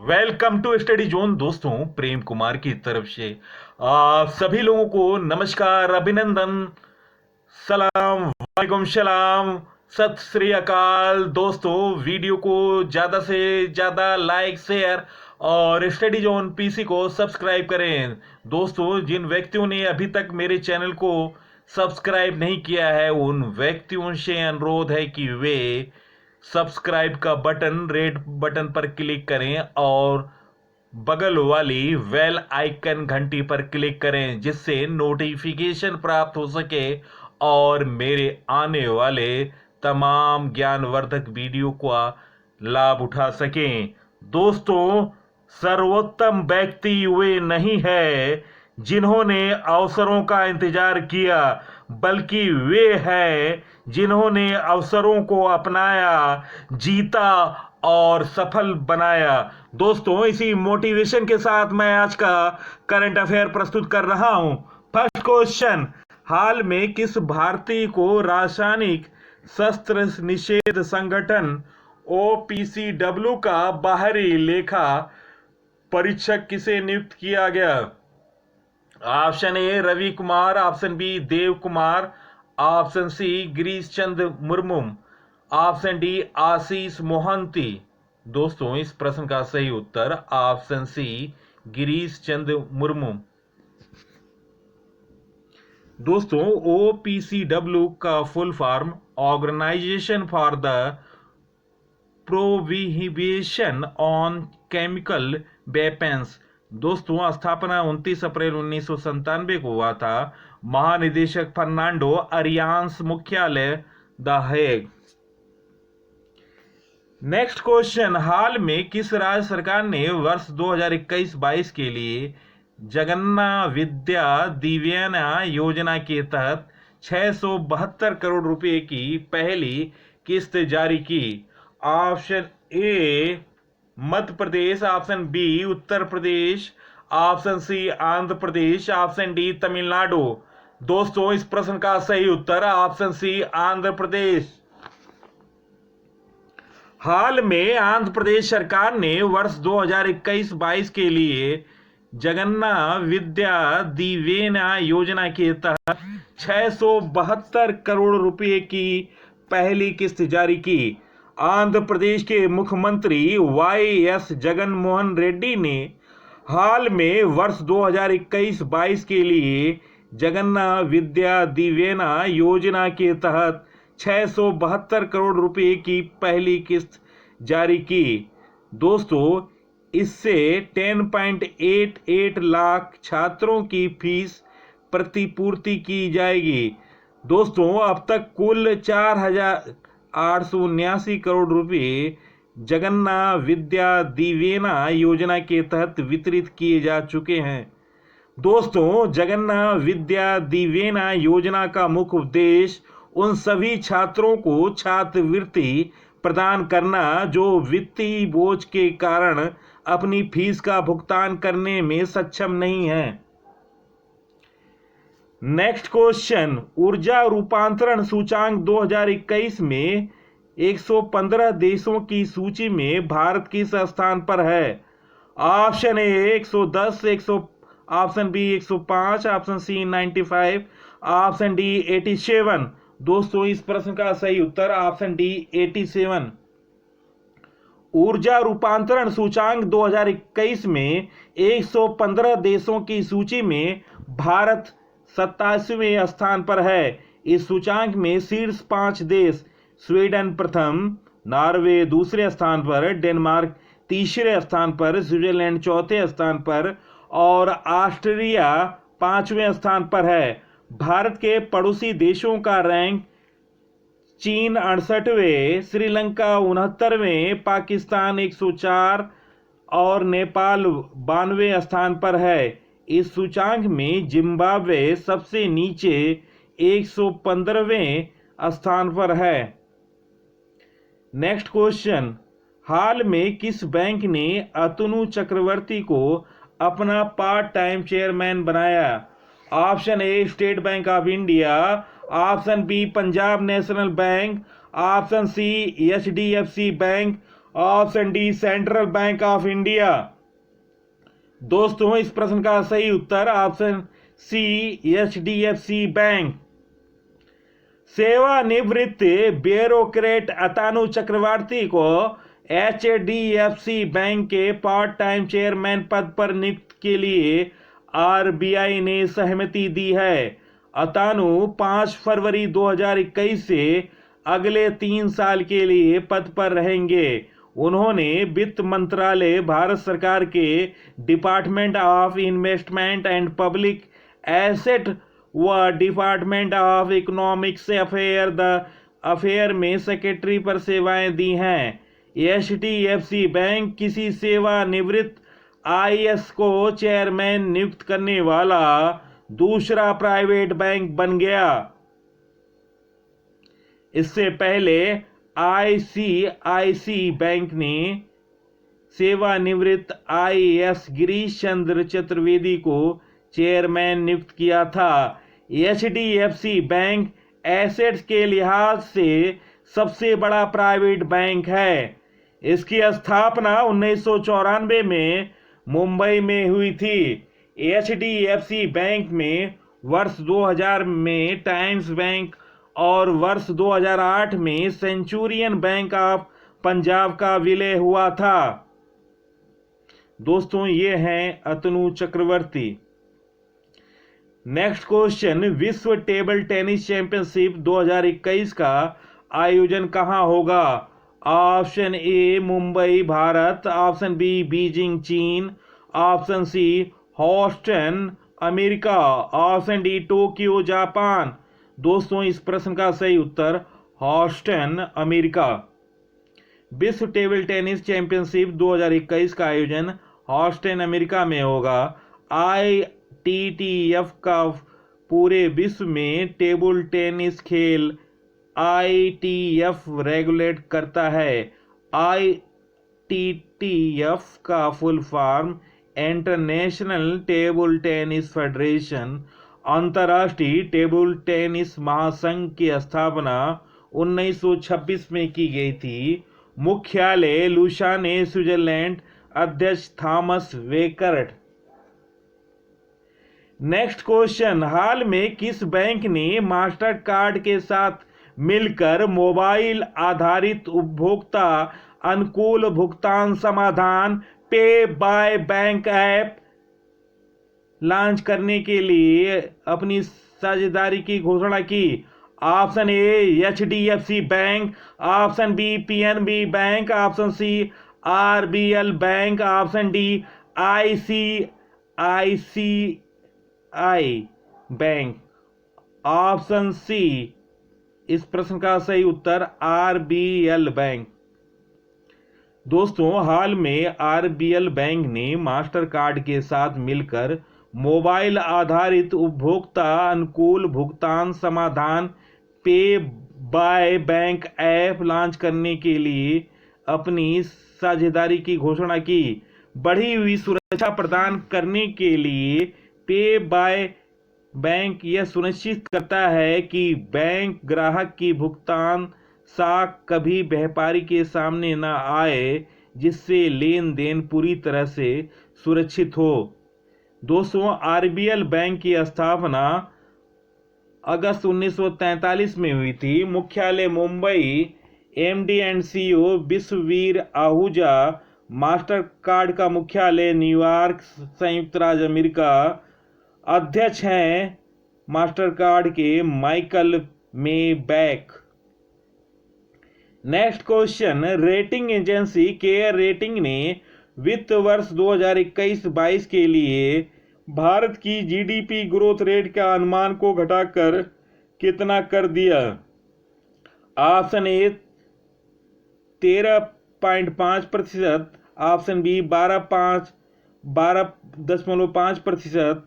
Welcome to study zone. दोस्तों, प्रेम कुमार की तरफ से आप सभी लोगों को नमस्कार, अभिनंदन, सलाम, वालेकुम सलाम, सत श्री अकाल। दोस्तों, वीडियो को ज़्यादा से ज़्यादा लाइक, शेयर और स्टडी जोन पीसी को सब्सक्राइब करें। दोस्तों, जिन व्यक्तियों ने अभी तक मेरे चैनल को सब्सक्राइब नहीं किया है, उन व्यक्तियों से अनुरोध है कि वे सब्सक्राइब का बटन, रेड बटन पर क्लिक करें और बगल वाली बेल आइकन घंटी पर क्लिक करें, जिससे नोटिफिकेशन प्राप्त हो सके और मेरे आने वाले तमाम ज्ञानवर्धक वीडियो का लाभ उठा सकें। दोस्तों, सर्वोत्तम व्यक्ति वे नहीं है जिन्होंने अवसरों का इंतजार किया, बल्कि वे हैं जिन्होंने अवसरों को अपनाया, जीता और सफल बनाया। दोस्तों, इसी मोटिवेशन के साथ मैं आज का करंट अफेयर प्रस्तुत कर रहा हूं। फर्स्ट क्वेश्चन, हाल में किस भारतीय को रासायनिक शस्त्र निषेध संगठन OPCW का बाहरी लेखा परीक्षक किसे नियुक्त किया गया? Option A Ravi Kumar, option B Dev Kumar, option C Girish Chandra Murmu, option D Ashish Mohanty. दोस्तों, इस प्रश्न का सही उत्तर ऑप्शन सी गिरीश चंद्र मुर्मू। दोस्तों, OPCW का full form organisation for the prohibition on chemical weapons. दोस्तों, स्थापना 29 अप्रैल 1997 को हुआ था। महानिदेशक फर्नांडो अरियान्स, मुख्यालय द हेग। नेक्स्ट क्वेश्चन, हाल में किस राज्य सरकार ने वर्ष 2021-22 के लिए जगन्ना विद्या दिव्याना योजना के तहत 672 करोड़ रुपए की पहली किस्त जारी की? Option A Madhya Pradesh, option B Uttar Pradesh, option C Andhra Pradesh, option D Tamil Nadu. दोस्तों, इस प्रश्न का सही उत्तर ऑप्शन सी आंध्र प्रदेश। हाल में आंध्र प्रदेश सरकार ने वर्ष 2021-22 के लिए जगन्ना विद्या दिवेना योजना के तहत 672 करोड़ रुपए की पहली किस्त जारी की। आंध्र प्रदेश के मुख्यमंत्री YS जगनमोहन रेड्डी ने हाल में वर्ष 2021-22 के लिए जगन्ना विद्या दिवेना योजना के तहत 672 करोड़ रुपए की पहली किस्त जारी की। दोस्तों, इससे 10.88 लाख छात्रों की फीस प्रतिपूर्ति की जाएगी। दोस्तों, अब तक कुल 4,879 करोड़ रुपए जगन्ना विद्या दिवेना योजना के तहत वितरित किए जा चुके हैं। दोस्तों, जगन्ना विद्या दिवेना योजना का मुख्य उद्देश्य उन सभी छात्रों को छात्रवृत्ति प्रदान करना जो वित्तीय बोझ के कारण अपनी फीस का भुगतान करने में सक्षम नहीं है। नेक्स्ट क्वेश्चन, ऊर्जा रूपांतरण सूचांक 2021 में 115 देशों की सूची में भारत किस स्थान पर है? Option A 110, option B 105, option C 95, option D 87। दोस्तों, इस प्रश्न का सही उत्तर ऑप्शन डी 87। ऊर्जा रूपांतरण सूचांक 2021 में 115 देशों की सूची में भारत 27वें स्थान पर है। इस सूचांक में शीर्ष 5 देश स्वीडन प्रथम, नॉर्वे दूसरे स्थान पर, डेनमार्क तीसरे स्थान पर, स्विट्जरलैंड चौथे स्थान पर और ऑस्ट्रेलिया 5वें स्थान पर है। भारत के पड़ोसी देशों का रैंक चीन 68वें, श्रीलंका 69वें, पाकिस्तान 104 और नेपाल 92वें स्थान पर है। इस सूचांक में जिम्बाब्वे सबसे नीचे 115वें स्थान पर है। नेक्स्ट क्वेश्चन, हाल में किस बैंक ने अतनु चक्रवर्ती को अपना पार्ट टाइम चेयरमैन बनाया? Option A State Bank of India, option B Punjab National Bank, option C HDFC Bank option D Central Bank of India. दोस्तों इस प्रश्न का सही उत्तर ऑप्शन सी एचडीएफसी बैंक। सेवानिवृत्त ब्यूरोक्रेट अतानु चक्रवर्ती को एचडीएफसी बैंक के पार्ट टाइम चेयरमैन पद पर नियुक्त के लिए आरबीआई ने सहमति दी है। अतानु 5 फरवरी 2021 से अगले 3 साल के लिए पद पर रहेंगे। उन्होंने वित्त मंत्रालय, भारत सरकार के department of investment and public asset व डिपार्टमेंट ऑफ इकोनॉमिक्स अफेयर में सेक्रेटरी पर सेवाएं दी हैं। एचडीएफसी बैंक किसी सेवानिवृत्त आईएएस को चेयरमैन नियुक्त करने वाला दूसरा प्राइवेट बैंक बन गया। इससे पहले आईसीआईसी बैंक ने सेवानिवृत्त आईएएस गिरीश चंद्र चतुर्वेदी को चेयरमैन नियुक्त किया था। एचडीएफसी बैंक एसेट्स के लिहाज से सबसे बड़ा प्राइवेट बैंक है। इसकी स्थापना 1994 में मुंबई में हुई थी। एचडीएफसी बैंक में वर्ष 2000 में टाइम्स बैंक और वर्ष 2008 में सेंचुरियन बैंक ऑफ पंजाब का विलय हुआ था। दोस्तों ये हैं अतनु चक्रवर्ती। नेक्स्ट क्वेश्चन, विश्व टेबल टेनिस चैंपियनशिप 2021 का आयोजन कहां होगा? Option A Mumbai Bharat, option B Beijing चीन, option C Houston America, option D Tokyo Japan. दोस्तों इस प्रश्न का सही उत्तर ह्यूस्टन अमेरिका। विश्व टेबल टेनिस चैंपियनशिप 2021 का आयोजन ह्यूस्टन अमेरिका में होगा। आईटीटीएफ का पूरे विश्व में टेबल टेनिस खेल आईटीएफ रेगुलेट करता है। आईटीटीएफ का full form international table tennis federation, अंतर्राष्ट्रीय टेबल टेनिस महासंघ की स्थापना 1926 में की गई थी। मुख्यालय लुसाने स्विट्जरलैंड, अध्यक्ष थॉमस वेकर्ट। नेक्स्ट क्वेश्चन, हाल में किस बैंक ने मास्टर कार्ड के साथ मिलकर मोबाइल आधारित उपभोक्ता अनुकूल भुगतान समाधान पे बाय बैंक ऐप लॉन्च करने के लिए अपनी साझेदारी की घोषणा की? Option A HDFC Bank, option B PNB Bank, option C RBL Bank, option D ICICI Bank. Option C इस प्रश्न का सही उत्तर आरबीएल बैंक। दोस्तों हाल में आरबीएल बैंक ने मास्टर कार्ड के साथ मिलकर मोबाइल आधारित उपभोक्ता अनुकूल भुगतान समाधान पे बाय बैंक ऐप लॉन्च करने के लिए अपनी साझेदारी की घोषणा की। बढ़ी हुई सुरक्षा प्रदान करने के लिए पे बाय बैंक यह सुनिश्चित करता है कि बैंक ग्राहक की भुगतान साख कभी व्यापारी के सामने न आए, जिससे लेन देन पूरी तरह से सुरक्षित हो। दोस्तों आरबीएल बैंक की स्थापना अगस्त 1943 में हुई थी। मुख्यालय Mumbai. MD and CEO Vishwavir Ahuja. Master card का मुख्यालय न्यूयॉर्क, संयुक्त राज्य अमेरिका। अध्यक्ष हैं मास्टर कार्ड के Michael Maybach. Next question, rating agency care rating ने वित्त वर्ष 2021-22 के लिए भारत की जीडीपी ग्रोथ रेट के अनुमान को घटाकर कितना कर दिया? Option A 13.5%, option B 12.5%,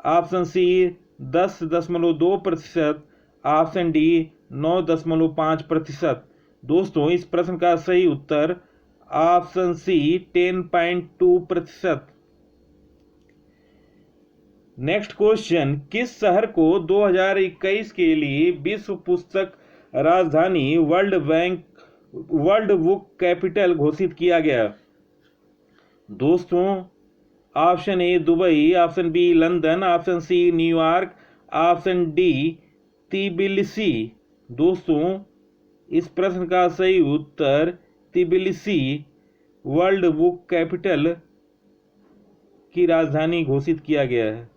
option C 10.2%, option D 9.5%। दोस्तों इस प्रश्न का सही उत्तर ऑप्शन सी 10.2%। नेक्स्ट क्वेश्चन, किस शहर को 2021 के लिए विश्व पुस्तक राजधानी World Bank World Book Capital घोषित किया गया? दोस्तों, option A Dubai, option B London, option C New York, option D Tbilisi. दोस्तों, इस प्रश्न का सही उत्तर तिबिलिसी वर्ल्ड बुक कैपिटल की राजधानी घोषित किया गया है।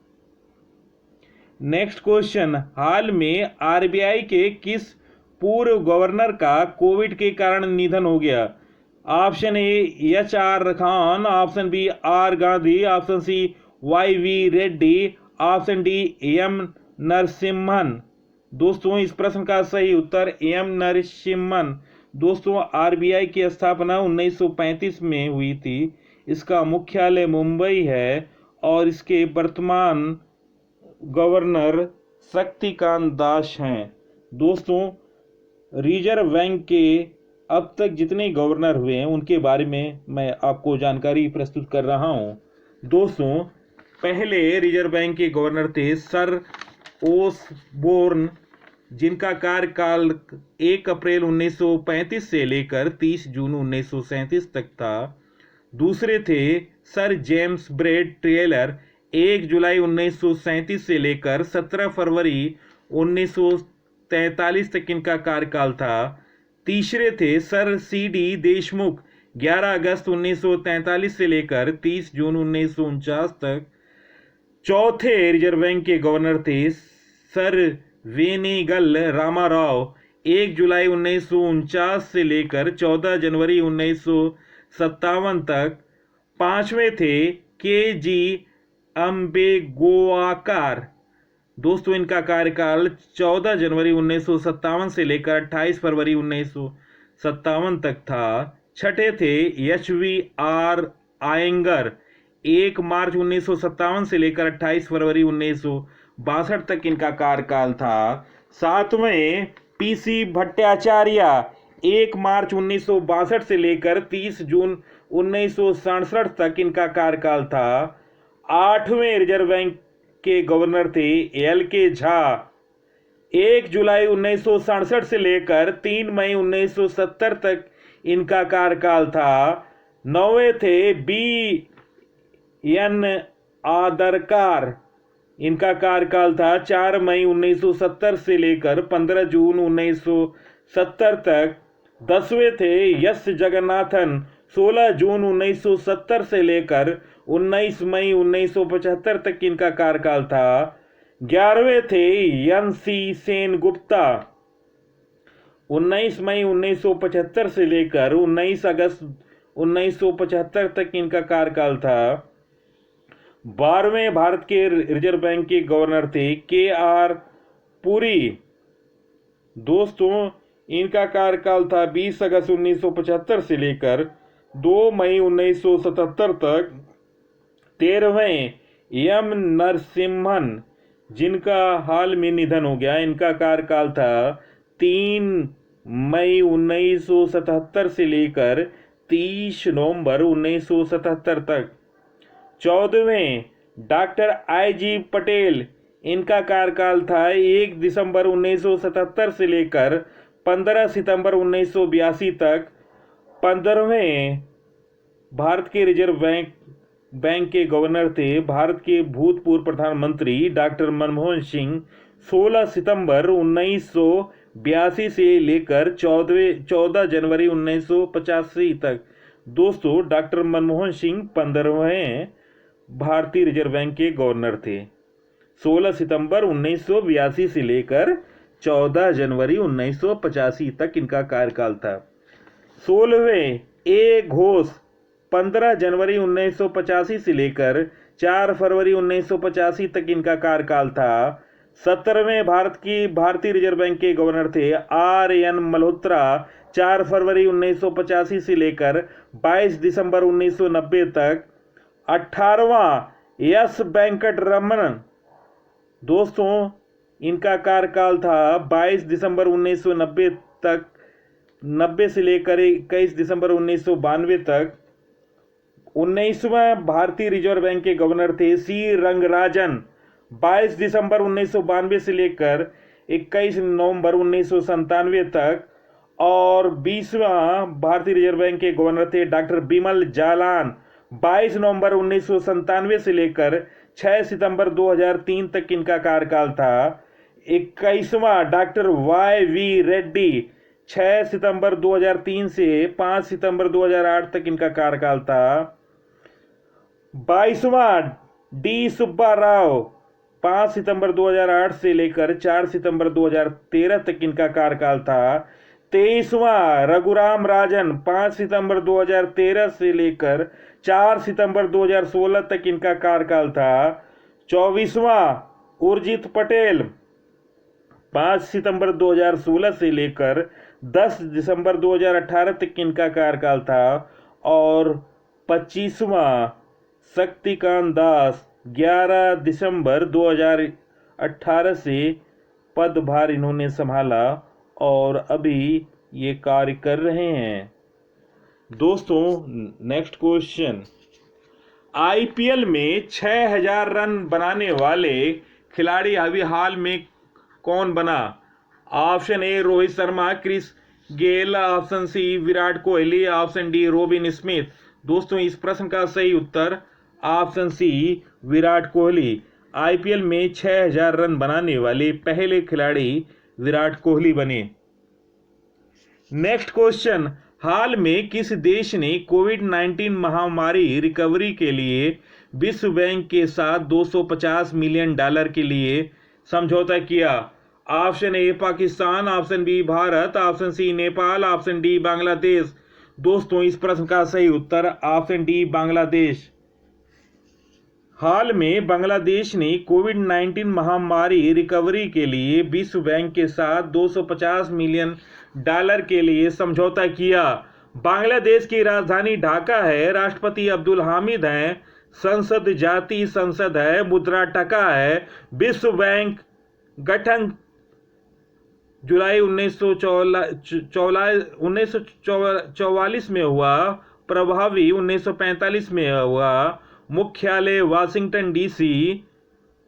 नेक्स्ट क्वेश्चन, हाल में आरबीआई के किस पूर्व गवर्नर का कोविड के कारण निधन हो गया? Option A H R Khan, option B R Gandhi, option C Y V Reddy, option D M Narasimhan. दोस्तों, इस प्रश्न का सही उत्तर एम नरसिम्हन। दोस्तों, आरबीआई की स्थापना 1935 में हुई थी। इसका मुख्यालय मुंबई है और इसके वर्तमान गवर्नर शक्तिकांत दास हैं। दोस्तों, रिजर्व बैंक के अब तक जितने गवर्नर हुए हैं उनके बारे में मैं आपको जानकारी प्रस्तुत कर रहा हूं। दोस्तों, पहले रिजर्व बैंक के गवर्नर थे सर ओसबोर्न, जिनका कार्यकाल 1 अप्रैल 1935 से लेकर 30 जून 1937 तक था। दूसरे थे सर जेम्स ब्रेड टेलर, 1 जुलाई 1937 से लेकर 17 फरवरी 1943 तक इनका कार्यकाल था। तीसरे थे सर सी डी देशमुख, 11 अगस्त 1943 से लेकर 30 जून 1949 तक। चौथे रिजर्व बैंक के गवर्नर थे सर वेनेगल रामाराव, 1 जुलाई 1949 से लेकर 14 जनवरी 1957 तक। पांचवें थे के जी अम्बेगोआकार। दोस्तों, इनका कार्यकाल 14 जनवरी 1957 से लेकर 28 फरवरी 1957 तक था। छठे थे एच वी आर आयंगर, 1 मार्च 1957 से लेकर 28 फरवरी 1962 तक इनका कार्यकाल था। सातवें पीसी भट्टाचार्य, 1 मार्च 1962 से लेकर 30 जून 1967 तक इनका कार्यकाल था। आठवें रिजर्व बैंक के गवर्नर थे एल के झा, 1 जुलाई 1967 से लेकर 3 मई 1970 तक इनका कार्यकाल था। नौवें थे बी एन आदरकार, इनका कार्यकाल था 4 मई 1970 से लेकर 15 जून 1970 तक। 10वें थे एस जगन्नाथन, 16 जून 1970 से लेकर 19 मई 1975 तक इनका कार्यकाल था। 11वें थे एन सी सेन गुप्ता, 19 मई 1975 से लेकर 19 अगस्त 1975 तक इनका कार्यकाल था। 12वें भारत के रिजर्व बैंक के गवर्नर थे के आर पुरी। दोस्तों, इनका कार्यकाल था 20 अगस्त 1975 से लेकर 2 मई 1977 तक। 13वें एम नरसिम्हन, जिनका हाल में निधन हो गया, इनका कार्यकाल था 3 मई 1977 से लेकर 30 नवंबर 1977 तक। 14वें डॉक्टर आई जी पटेल, इनका कार्यकाल था 1 दिसंबर 1977 से लेकर 15 सितंबर 1982 तक। 15वें भारत के रिजर्व बैंक के गवर्नर थे भारत के भूतपूर्व प्रधानमंत्री डॉक्टर मनमोहन सिंह, 16 सितंबर 1982 से लेकर 14 जनवरी 1985 तक। दोस्तों, डॉक्टर मनमोहन सिंह 15वें भारतीय रिजर्व बैंक के गवर्नर थे। 16 सितंबर 1982 से लेकर 14 जनवरी 1985 तक इनका कार्यकाल था। 16वें ए घोष, 15 जनवरी 1985 से लेकर 4 फरवरी 1985 तक इनका कार्यकाल था। 17वें भारतीय रिजर्व बैंक के गवर्नर थे आर एन मल्होत्रा, 4 फरवरी 1985 से लेकर 22 दिसंबर 1990 तक। 18वां एस वेंकट रमन। दोस्तों, इनका कार्यकाल था 22 दिसंबर 1990 तक, 90 से लेकर 21 दिसंबर 1992 तक। 19वां भारतीय रिजर्व बैंक के गवर्नर थे सी रंगराजन, 22 दिसंबर 1992 से लेकर 21 नवंबर 1997 तक। और 20वां भारतीय रिजर्व बैंक के गवर्नर थे डॉक्टर बिमल जालान। 22 नवंबर 1997 से लेकर 6 सितंबर 2003 तक इनका कार्यकाल था। 21वां डॉक्टर वाई वी रेड्डी, 6 सितंबर 2003 से 5 सितंबर 2008 तक इनका कार्यकाल था। 22वां डी सुब्बा राव, 5 सितंबर 2008 से लेकर 4 सितंबर 2013 तक इनका कार्यकाल था। 23वां रघुराम राजन, 5 सितंबर 2013 से लेकर 4 सितंबर 2016 तक इनका कार्यकाल था। 24वां उर्जित पटेल, 5 सितंबर 2016 से लेकर 10 दिसंबर 2018 तक इनका कार्यकाल था। और 25वां शक्तिकांत दास, 11 दिसंबर 2018 से पदभार इन्होंने संभाला और अभी ये कार्य कर रहे हैं। दोस्तों नेक्स्ट क्वेश्चन, आईपीएल में 6000 रन बनाने वाले खिलाड़ी अभी हाल में कौन बना? Option A Rohit Sharma, Chris Gayle, option C Virat Kohli, option D Robin Smith. दोस्तों इस प्रश्न का सही उत्तर option C Virat Kohli. IPL में 6000 रन बनाने वाले पहले खिलाड़ी विराट कोहली बने। नेक्स्ट क्वेश्चन, हाल में किस देश ने कोविड-19 महामारी रिकवरी के लिए विश्व बैंक के साथ $250 मिलियन के लिए समझौता किया? Option A Pakistan, option B Bharat, option C Nepal, option D Bangladesh. दोस्तों इस प्रश्न का सही उत्तर ऑप्शन डी बांग्लादेश। हाल में बांग्लादेश ने कोविड-19 महामारी रिकवरी के लिए विश्व बैंक के साथ $250 मिलियन के लिए समझौता किया। बांग्लादेश की राजधानी ढाका है, राष्ट्रपति अब्दुल हामिद हैं, संसद जातीय संसद है, मुद्रा टका है। विश्व बैंक गठन जुलाई 1944 में हुआ, प्रभावी 1945 में हुआ, मुख्यालय Washington DC.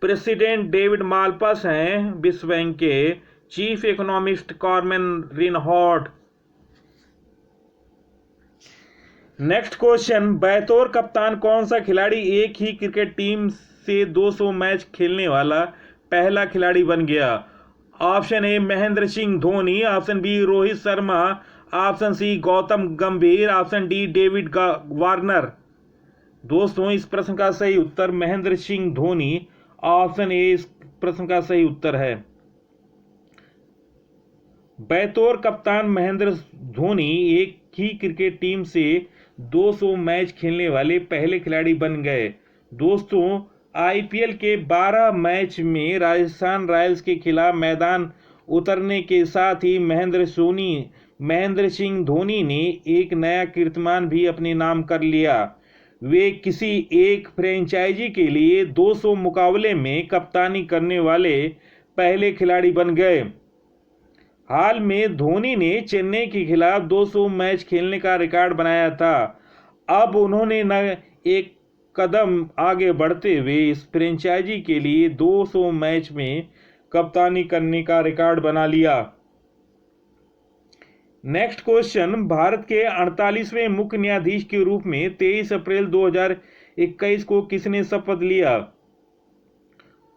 President David Malpass हैं विश्व बैंक के, चीफ इकोनॉमिस्ट कॉर्मेन रिनहॉर्ट। नेक्स्ट क्वेश्चन, बतौर कप्तान कौन सा खिलाड़ी एक ही क्रिकेट टीम से 200 मैच खेलने वाला पहला खिलाड़ी बन गया? Option A Mahendra Singh Dhoni, option B Rohit Sharma, option C Gautam Gambhir, option D David Warner. दोस्तों इस प्रश्न का सही उत्तर महेंद्र सिंह धोनी, ऑप्शन ए इस प्रश्न का सही उत्तर है। बतौर कप्तान महेंद्र धोनी एक ही क्रिकेट टीम से 200 मैच खेलने वाले पहले खिलाड़ी बन गए। दोस्तों आईपीएल के 12 मैच में राजस्थान रॉयल्स के खिलाफ मैदान उतरने के साथ ही महेंद्र सिंह धोनी ने एक नया कीर्तिमान भी अपने नाम कर लिया। वे किसी एक फ्रेंचाइजी के लिए 200 मुकाबले में कप्तानी करने वाले पहले खिलाड़ी बन गए। हाल में धोनी ने चेन्नई के खिलाफ 200 मैच खेलने का रिकॉर्ड बनाया था। अब उन्होंने न एक कदम आगे बढ़ते हुए इस फ्रेंचाइजी के लिए 200 मैच में कप्तानी करने का रिकॉर्ड बना लिया। नेक्स्ट क्वेश्चन, भारत के 48वें मुख्य न्यायाधीश के रूप में 23 अप्रैल 2021 को किसने शपथ लिया?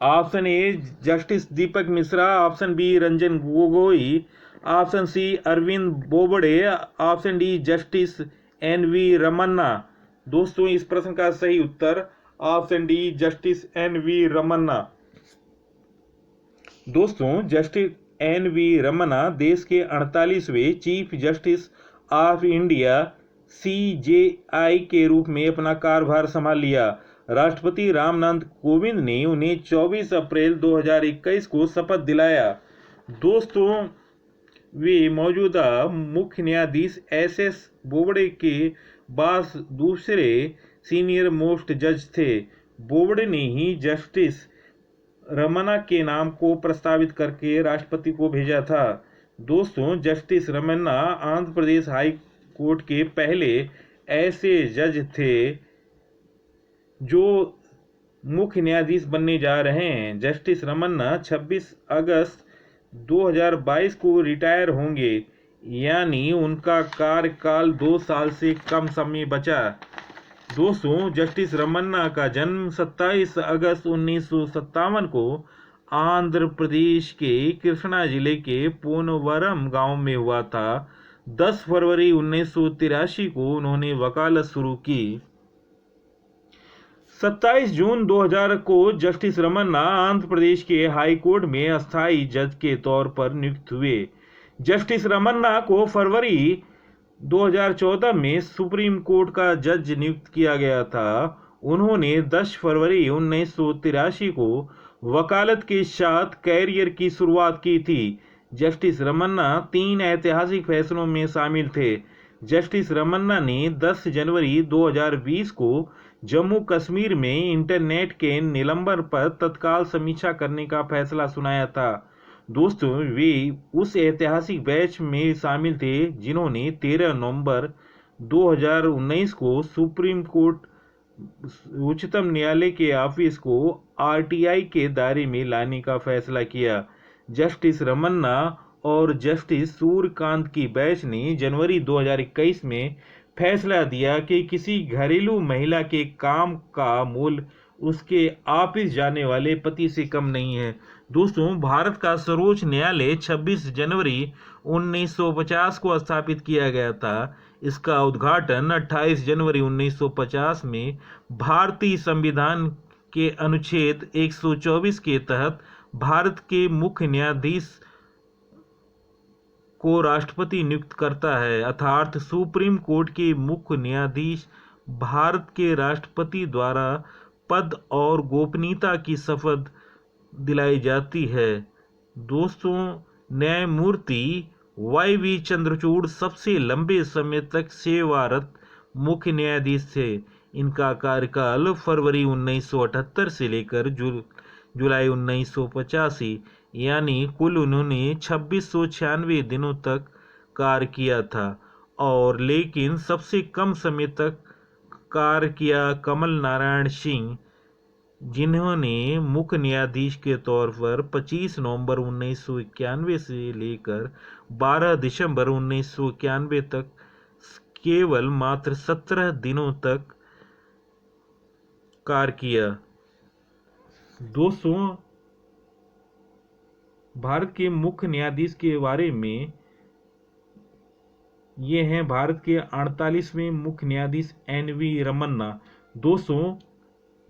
Option A justice Deepak Mishra, option B Ranjan Gogoi, option C Arvind Bobde, option D justice N V. Ramana. दोस्तों इस प्रश्न का सही उत्तर option D justice N V. Ramana. दोस्तों जस्टिस एन.वी. रमन्ना देश के 48वें chief justice of India CJI के रूप में अपना कार्यभार संभाल लिया। राष्ट्रपति रामनाथ कोविंद ने उन्हें 24 अप्रैल 2021 को शपथ दिलाया। दोस्तों वे मौजूदा मुख्य न्यायाधीश SS बोबड़े के बाद दूसरे सीनियर मोस्ट जज थे। बोबड़े ने ही जस्टिस रमन्ना के नाम को प्रस्तावित करके राष्ट्रपति को भेजा था। दोस्तों justice Ramana Andhra Pradesh high court के पहले ऐसे जज थे जो मुख्य न्यायाधीश बनने जा रहे हैं। जस्टिस रमन्ना 26 अगस्त 2022 को रिटायर होंगे। यानी उनका कार्यकाल 2 साल से कम समय बचा। दोस्तों, जस्टिस रमन्ना का जन्म 27 अगस्त 1957 को आंध्र प्रदेश के कृष्णा जिले के पोनवरम गांव में हुआ था। 10 फरवरी 1983 को उन्होंने वकालत शुरू की। 27 जून 2000 को जस्टिस रमन्ना आंध्र प्रदेश के हाई कोर्ट में अस्थायी जज के तौर पर नियुक्त हुए। जस्टिस रमन्ना को फरवरी 2014 में सुप्रीम कोर्ट का जज नियुक्त किया गया था। उन्होंने 10 फरवरी 1983 को वकालत के साथ कैरियर की शुरुआत की थी। जस्टिस रमन्ना 3 ऐतिहासिक फैसलों में शामिल थे। जस्टिस रमन्ना ने 10 जनवरी 2020 को जम्मू कश्मीर में इंटरनेट के निलंबन पर तत्काल समीक्षा करने का फैसला सुनाया था। दोस्तों, वे उस ऐतिहासिक बैच में शामिल थे जिन्होंने 13 नवंबर 2019 को सुप्रीम कोर्ट उच्चतम न्यायालय के ऑफिस को आरटीआई के दायरे में लाने का फैसला किया। जस्टिस रमन्ना और जस्टिस सूर्यकांत की बेंच ने जनवरी 2021 में फैसला दिया कि किसी घरेलू महिला के काम का मूल्य उसके ऑफिस जाने वाले पति से कम नहीं है। दोस्तों, भारत का सर्वोच्च न्यायालय 26 जनवरी 1950 को स्थापित किया गया था। इसका उद्घाटन 28 जनवरी 1950 में भारतीय संविधान के अनुच्छेद 124 के तहत भारत के मुख्य न्यायाधीश को राष्ट्रपति नियुक्त करता है, अर्थात सुप्रीम कोर्ट के मुख्य न्यायाधीश भारत के राष्ट्रपति द्वारा पद और गोपनीयता की शपथ दिलाई जाती है। दोस्तों, न्यायमूर्ति वाई चंद्रचूड़ सबसे लंबे समय तक सेवारत मुख्य न्यायाधीश थे। इनका कार्यकाल फरवरी 1978 से लेकर जुलाई 1985 यानी कुल उन्होंने 2696 दिनों तक कार्य किया था। और लेकिन सबसे कम समय तक कार्य किया कमल नारायण सिंह, जिन्होंने मुख्य न्यायाधीश के तौर पर 25 नवंबर 1991 से लेकर 12 दिसंबर 1991 तक केवल मात्र 17 दिनों तक कार्य किया। दोस्तों, भारत के मुख्य न्यायाधीश के बारे में ये हैं भारत के 48वें मुख्य न्यायाधीश एन.वी. रमन्ना। दोस्तों,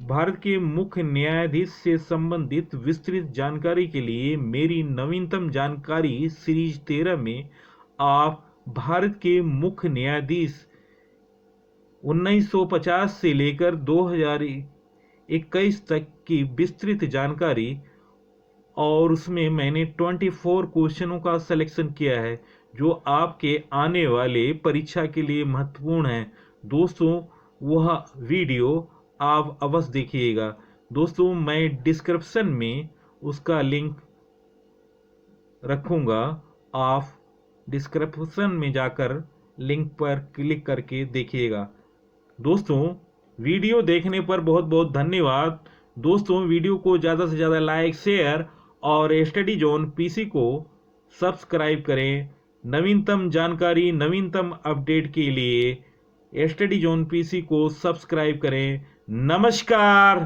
भारत के मुख्य न्यायाधीश से संबंधित विस्तृत जानकारी के लिए मेरी नवीनतम जानकारी सीरीज 13 में आप भारत के मुख्य न्यायाधीश 1950 से लेकर 2021 तक की विस्तृत जानकारी, और उसमें मैंने 24 क्वेश्चनों का सिलेक्शन किया है जो आपके आने वाले परीक्षा के लिए महत्वपूर्ण है। दोस्तों, वह वीडियो आप अवश्य देखिएगा। दोस्तों, मैं डिस्क्रिप्शन में उसका लिंक रखूंगा, आप डिस्क्रिप्शन में जाकर लिंक पर क्लिक करके देखिएगा। दोस्तों, वीडियो देखने पर बहुत बहुत धन्यवाद। दोस्तों, वीडियो को ज़्यादा से ज़्यादा लाइक, शेयर और स्टडी जोन पीसी को सब्सक्राइब करें। नवीनतम जानकारी, नवीनतम अपडेट के लिए स्टडी जोन पीसी को सब्सक्राइब करें। नमस्कार।